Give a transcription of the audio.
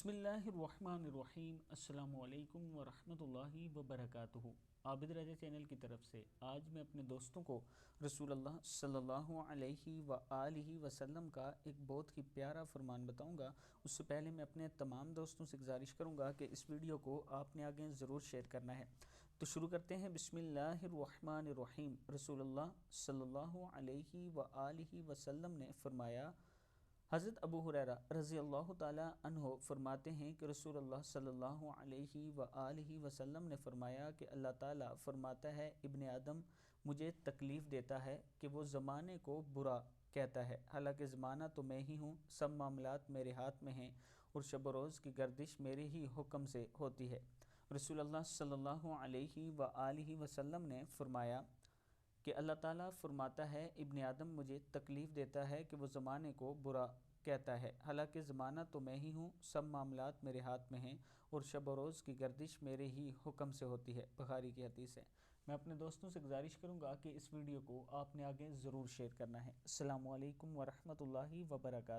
बिस्मिल्लाहिर्रहमानिर्रहीम। अस्सलाम वालेकुम वरहमतुल्लाहि वबरकातुहू। आबिद रजा चैनल की तरफ से आज मैं अपने दोस्तों को रसूलुल्लाह सल्लल्लाहु अलैहि व आलिहि वसल्लम का एक बहुत ही प्यारा फरमान बताऊंगा। उससे पहले मैं अपने तमाम दोस्तों से गुजारिश करूंगा कि इस वीडियो को आपने आगे ज़रूर शेयर करना है। तो शुरू करते हैं। बिस्मिल्लाहिर्रहमानिर्रहीम। रसूलुल्लाह सल्लल्लाहु अलैहि व आलिहि वसल्लम ने फरमाया, हज़रत अबू हुरैरा रज़ी अल्लाह ताला अन्हो फरमाते हैं कि रसूलुल्लाह सल्लल्लाहु अलैहि व आलिहि वसल्लम ने फरमाया कि अल्लाह ताला फरमाता है, इब्ने आदम मुझे तकलीफ़ देता है कि वो ज़माने को बुरा कहता है, हालांकि ज़माना तो मैं ही हूँ, सब मामलात मेरे हाथ में हैं और शब रोज़ की गर्दिश मेरे ही हुक्म से होती है। रसूलुल्लाह सल्लल्लाहु अलैहि व आलिहि वसल्लम ने फरमाया कि अल्लाह ताला फरमाता है, इब्ने आदम मुझे तकलीफ़ देता है कि वो ज़माने को बुरा कहता है, हालांकि ज़माना तो मैं ही हूँ, सब मामलात मेरे हाथ में हैं और शब व रोज़ की गर्दिश मेरे ही हुक्म से होती है। बुखारी की हदीस है। मैं अपने दोस्तों से गुजारिश करूँगा कि इस वीडियो को आपने आगे ज़रूर शेयर करना है। अस्सलामु अलैकुम वरहमतुल्लाहि वबरकातुहू।